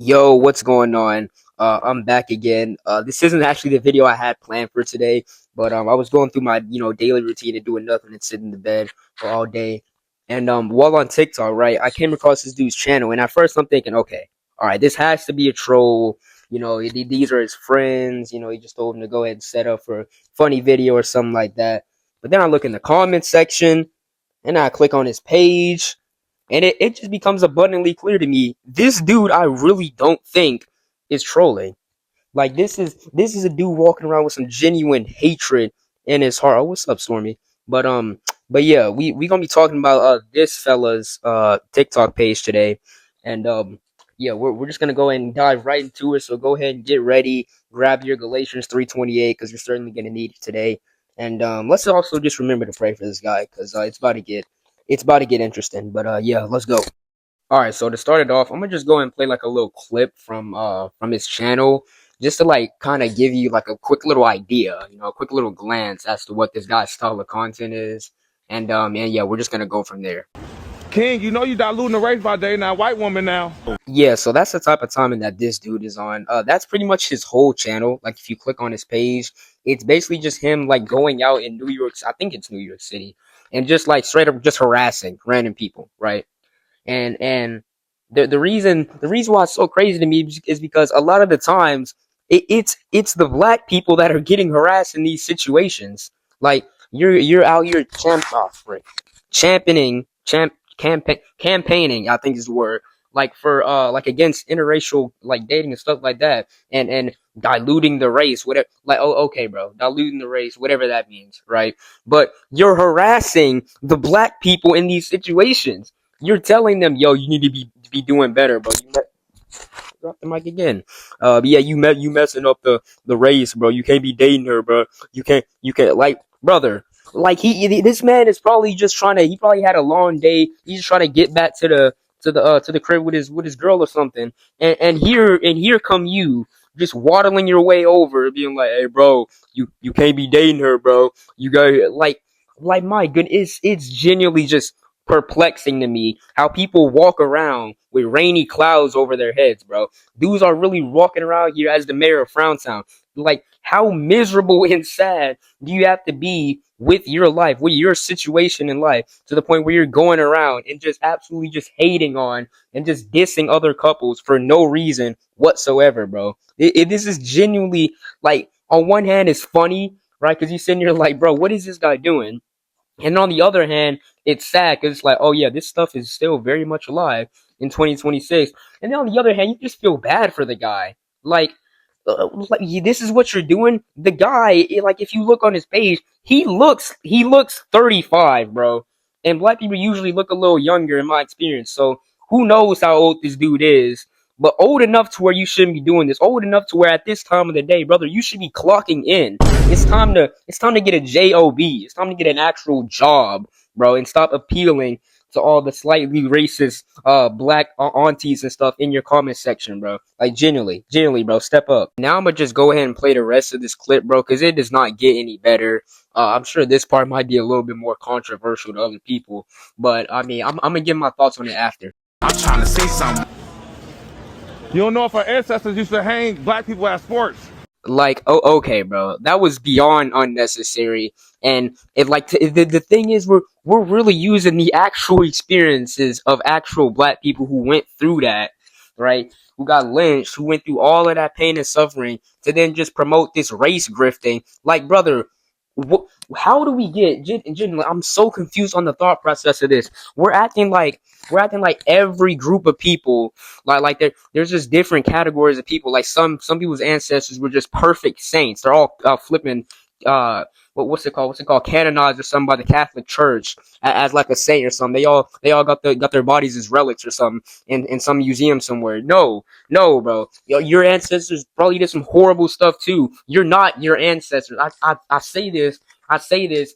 Yo, what's going on? I'm back again. This isn't actually the video I had planned for today, but I was going through my daily routine and doing nothing and sitting in the bed for all day. And while on TikTok, right, I came across this dude's channel, and at first I'm thinking, okay, all right, this has to be a troll. These are his friends. He just told him to go ahead and set up for a funny video or something like that. But then I look in the comment section, and I click on his page. And it just becomes abundantly clear to me, this dude I really don't think is trolling. Like this is a dude walking around with some genuine hatred in his heart. Oh, what's up, Stormy? But but yeah, we gonna be talking about this fella's TikTok page today. And yeah, we're just gonna go ahead and dive right into it. So go ahead and get ready, grab your Galatians 3:28, because you're certainly gonna need it today. And let's also just remember to pray for this guy, because it's about to get interesting. But yeah, let's go. All right, so to start it off, I'm gonna just go and play like a little clip from his channel, just to like kind of give you like a quick little idea, a quick little glance as to what this guy's style of content is, and yeah, we're just gonna go from there. King, you know you diluting the race by dating that white woman now. Yeah, so that's the type of timing that this dude is on. That's pretty much his whole channel. Like if you click on his page, it's basically just him like going out in New York. I think it's New York City, and just like straight up just harassing random people, right? And the reason why it's so crazy to me is because a lot of the times it's the black people that are getting harassed in these situations. Like you're out here championing campaigning, I think is the word, like for like against interracial like dating and stuff like that, and diluting the race, whatever. Like, oh, okay, bro, diluting the race, whatever that means, right? But you're harassing the black people in these situations. You're telling them, yo, you need to be doing better, bro. Drop the mic again. But yeah, you messing up the race, bro. You can't be dating her, bro. You can't like, brother. Like this man is probably just trying to. He probably had a long day. He's just trying to get back to the crib with his girl or something. And here come you, just waddling your way over, being like, hey, bro, you can't be dating her, bro. You got like my goodness, it's genuinely just perplexing to me how people walk around with rainy clouds over their heads, bro. Dudes are really walking around here as the mayor of Frowntown. Like, how miserable and sad do you have to be with your life, with your situation in life, to the point where you're going around and just absolutely just hating on and just dissing other couples for no reason whatsoever, bro? This is genuinely, like, on one hand, it's funny, right? Because you're sitting here like, bro, what is this guy doing? And on the other hand, it's sad because it's like, oh yeah, this stuff is still very much alive in 2026. And then on the other hand, you just feel bad for the guy. Like this is what you're doing. The guy, like if you look on his page, he looks 35, bro. And black people usually look a little younger in my experience. So who knows how old this dude is? But old enough to where you shouldn't be doing this. Old enough to where at this time of the day, brother, you should be clocking in. It's time to get a job. It's time to get an actual job, bro, and stop appealing to all the slightly racist black aunties and stuff in your comment section, bro. Like genuinely, bro, step up. Now I'm gonna just go ahead and play the rest of this clip, bro, because it does not get any better. I'm sure this part might be a little bit more controversial to other people, but I mean, I'm gonna give my thoughts on it after. I'm trying to say something. You don't know if our ancestors used to hang black people at sports. Like, oh, okay, bro, that was beyond unnecessary. And the thing is, we're really using the actual experiences of actual black people who went through that, right? Who got lynched, who went through all of that pain and suffering, to then just promote this race grifting. Like, brother, how do we get? I'm so confused on the thought process of this. We're acting like every group of people, there's just different categories of people. Like some people's ancestors were just perfect saints. They're all flipping what's it called? Canonized or something by the Catholic Church as like a saint or something. They all got their bodies as relics or something in some museum somewhere. No, bro. Your ancestors probably did some horrible stuff too. You're not your ancestors. I say this,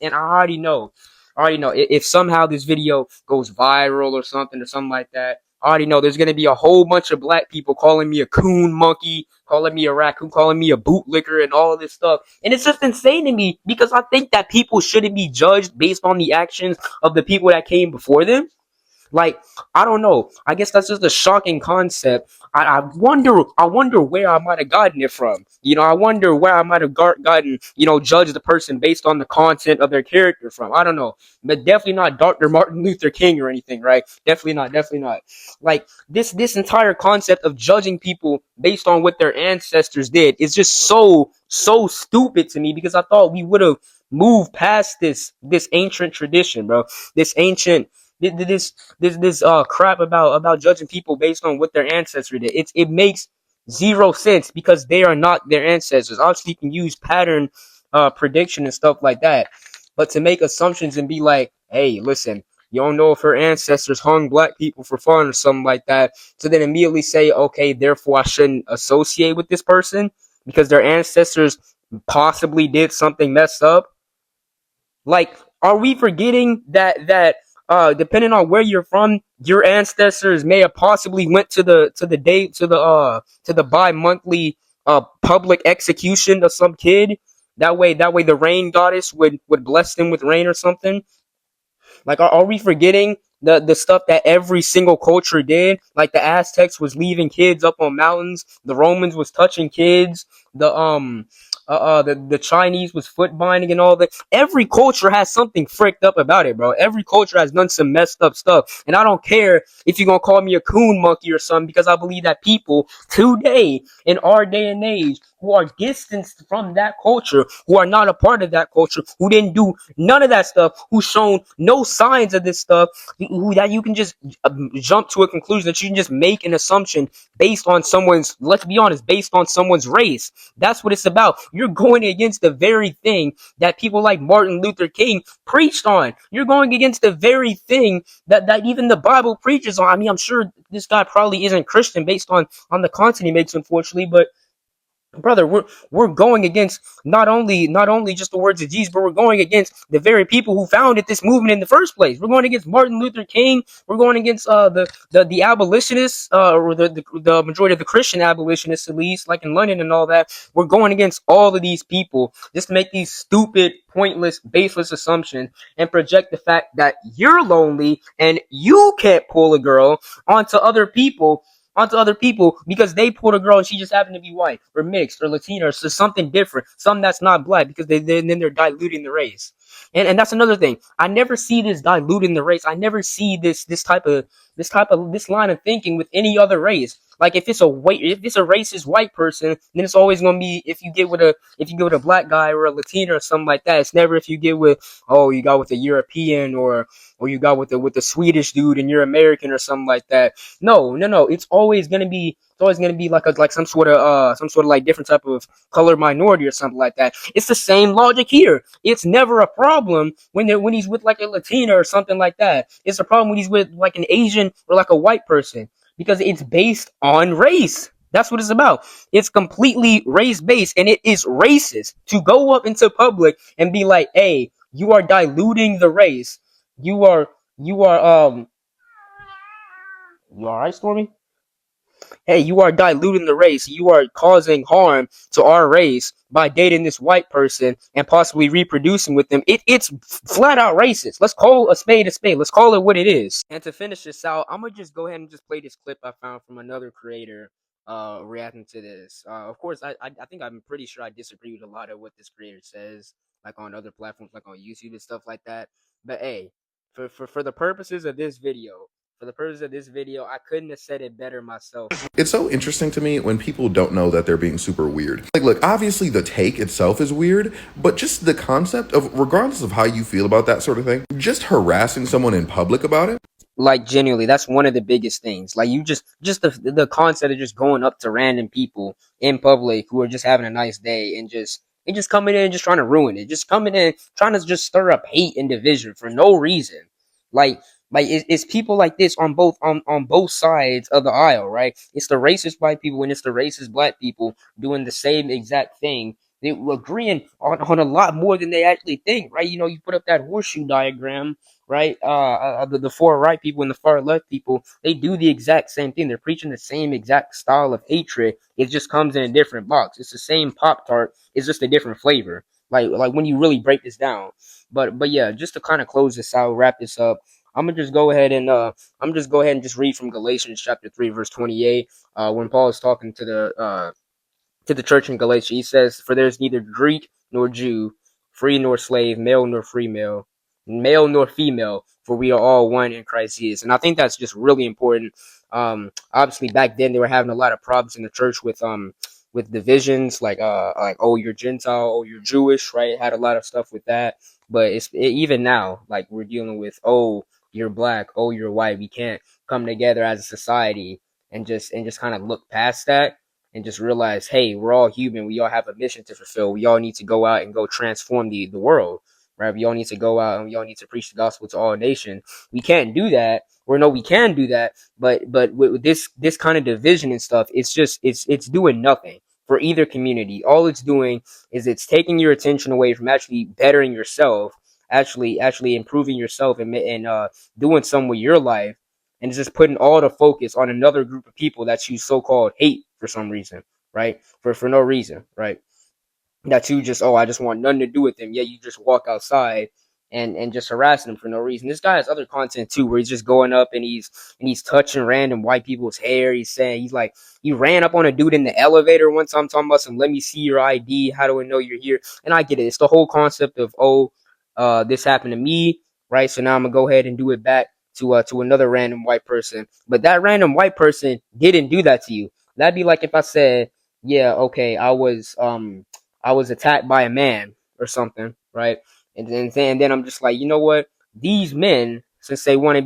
and I already know. If somehow this video goes viral or something like that, I already know there's gonna be a whole bunch of black people calling me a coon monkey, calling me a raccoon, calling me a bootlicker, and all of this stuff. And it's just insane to me because I think that people shouldn't be judged based on the actions of the people that came before them. Like, I don't know. I guess that's just a shocking concept. I wonder where I might have gotten it from. I wonder where I might have gotten, judge the person based on the content of their character from. I don't know. But definitely not Dr. Martin Luther King or anything, right? Definitely not, definitely not. Like, this entire concept of judging people based on what their ancestors did is just so stupid to me, because I thought we would have moved past this ancient tradition, bro. This ancient this crap about judging people based on what their ancestors did. It makes zero sense, because they are not their ancestors. Obviously, you can use pattern prediction and stuff like that, but to make assumptions and be like, hey, listen, you don't know if her ancestors hung black people for fun or something like that, so then immediately say, okay, therefore I shouldn't associate with this person because their ancestors possibly did something messed up. Like, are we forgetting that depending on where you're from, your ancestors may have possibly went to the bi-monthly public execution of some kid. That way the rain goddess would bless them with rain or something. Like, are we forgetting the stuff that every single culture did? Like, the Aztecs was leaving kids up on mountains. The Romans was touching kids. The Chinese was foot binding and all that. Every culture has something fricked up about it, bro. Every culture has done some messed up stuff. And I don't care if you're gonna call me a coon monkey or something, because I believe that people today, in our day and age, who are distanced from that culture, who are not a part of that culture, who didn't do none of that stuff, who's shown no signs of this stuff, who that you can just jump to a conclusion, that you can just make an assumption based on someone's, let's be honest, based on someone's race. That's what it's about. You're going against the very thing that people like Martin Luther King preached on. You're going against the very thing that even the Bible preaches on. I mean, I'm sure this guy probably isn't Christian based on the content he makes, unfortunately, but brother, we're going against not only just the words of Jesus, but we're going against the very people who founded this movement in the first place. We're going against Martin Luther King. We're going against the abolitionists, or the majority of the Christian abolitionists, at least, like in London and all that. We're going against all of these people just to make these stupid, pointless, baseless assumptions and project the fact that you're lonely and you can't pull a girl onto other people because they pulled a girl and she just happened to be white or mixed or Latina or something different, something that's not black, because then they're diluting the race. And that's another thing. I never see this diluting the race. I never see this line of thinking with any other race. Like, if it's a racist white person, then it's always gonna be, if you get with a black guy or a Latina or something like that. It's never if you get with, oh, you got with a European, or you got with the Swedish dude and you're American or something like that. No, no, no. It's always gonna be like some sort of like different type of color minority or something like that. It's the same logic here. It's never a problem when he's with like a Latina or something like that. It's a problem when he's with like an Asian or like a white person, because it's based on race. That's what it's about. It's completely race based, and it is racist to go up into public and be like, "Hey, you are diluting the race. You are you are you all right, Stormy? Hey, you are diluting the race. You are causing harm to our race by dating this white person and possibly reproducing with them. It's flat out racist. Let's call a spade a spade. Let's call it what it is." And to finish this out, I'm gonna just go ahead and just play this clip I found from another creator reacting to this. Of course, I think I'm pretty sure I disagree with a lot of what this creator says, like on other platforms, like on YouTube and stuff like that. But hey, for the purposes of this video, I couldn't have said it better myself. It's so interesting to me when people don't know that they're being super weird. Like, look, obviously the take itself is weird, but just the concept of, regardless of how you feel about that sort of thing, just harassing someone in public about it. Like, genuinely, that's one of the biggest things. Like, you just the concept of just going up to random people in public who are just having a nice day and just coming in and just trying to ruin it, just coming in trying to just stir up hate and division for no reason. like it's people like this on both sides of the aisle, right? It's the racist white people and it's the racist black people doing the same exact thing. They were agreeing on a lot more than they actually think, right? You put up that horseshoe diagram, right? The far right people and the far left people, they do the exact same thing. They're preaching the same exact style of hatred. It just comes in a different box. It's the same Pop-Tart. It's just a different flavor. Like when you really break this down. But yeah, just to kind of close this out, wrap this up. I'm gonna just go ahead and just read from Galatians chapter 3 verse 28. When Paul is talking to the church in Galatia, he says, "For there is neither Greek nor Jew, free nor slave, male nor female, male nor female, for we are all one in Christ Jesus." And I think that's just really important. Obviously back then they were having a lot of problems in the church with divisions, like, oh, you're Gentile, oh, you're Jewish, right? Had a lot of stuff with that. But even now, like, we're dealing with, oh, you're black, oh, you're white. We can't come together as a society and just kind of look past that and just realize, hey, we're all human. We all have a mission to fulfill. We all need to go out and go transform the world, right? We all need to go out and we all need to preach the gospel to all nations. We can't do that. Or no, we can do that, but with this kind of division and stuff, it's doing nothing for either community. All it's doing is it's taking your attention away from actually bettering yourself, actually improving yourself and doing something with your life, and it's just putting all the focus on another group of people that you so-called hate for some reason, right? For no reason, right? That you just, oh, I just want nothing to do with them. Yeah, you just walk outside and just harassing them for no reason. This guy has other content too, where he's just going up and he's touching random white people's hair. He's like, he ran up on a dude in the elevator one time talking about some, let me see your ID. How do I know you're here? And I get it. It's the whole concept of, oh, this happened to me, right? So now I'm gonna go ahead and do it back to another random white person. But that random white person didn't do that to you. That'd be like if I said, yeah, okay, I was attacked by a man or something, right? And then I'm just like, you know what? These men, since they want to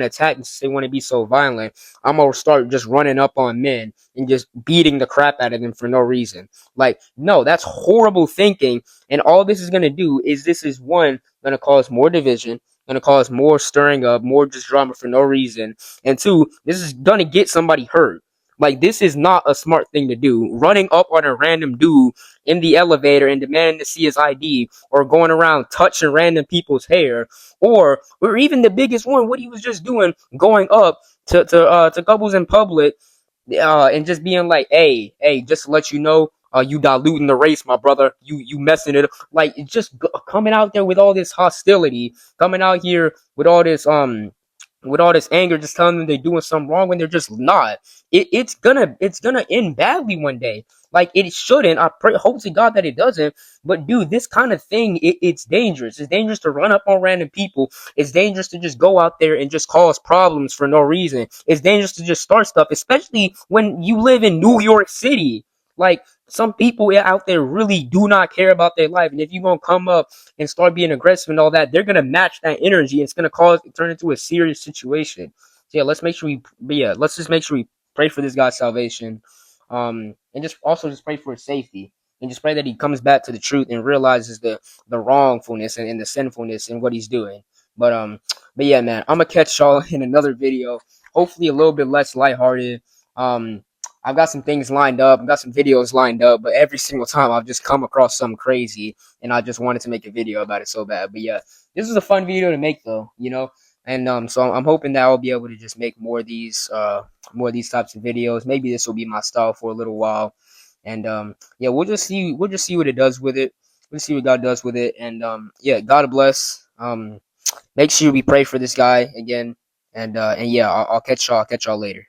attack, since they want to be so violent, I'm gonna start just running up on men and just beating the crap out of them for no reason. Like, no, that's horrible thinking. And all this is gonna do is this is one gonna cause more division, gonna cause more stirring up, more just drama for no reason. And two, this is gonna get somebody hurt. Like, this is not a smart thing to do. Running up on a random dude in the elevator and demanding to see his ID, or going around touching random people's hair, or even the biggest one, what he was just doing, going up to couples in public, and just being like, hey, just to let you know, you diluting the race, my brother. You messing it up. Like, it's just coming out there with all this hostility, coming out here with all this anger, just telling them they're doing something wrong when they're just not. It's gonna end badly one day. Like, it shouldn't. Hope to God that it doesn't. But dude, this kind of thing, it's dangerous. It's dangerous to run up on random people. It's dangerous to just go out there and just cause problems for no reason. It's dangerous to just start stuff, especially when you live in New York City. Like, some people out there really do not care about their life, and if you're gonna come up and start being aggressive and all that, they're gonna match that energy, and it's gonna turn into a serious situation. So yeah, let's just make sure we pray for this guy's salvation, and just pray for his safety, and just pray that he comes back to the truth and realizes the wrongfulness and the sinfulness in what he's doing. But yeah, man, I'm gonna catch y'all in another video, hopefully a little bit less lighthearted. I've got some things lined up. I've got some videos lined up, but every single time I've just come across something crazy, and I just wanted to make a video about it so bad. But yeah, this is a fun video to make, though, you know. And so I'm hoping that I'll be able to just make more of these types of videos. Maybe this will be my style for a little while. And yeah, we'll just see what it does with it. We'll see what God does with it. And yeah, God bless. Make sure we pray for this guy again. And yeah, I'll catch y'all later.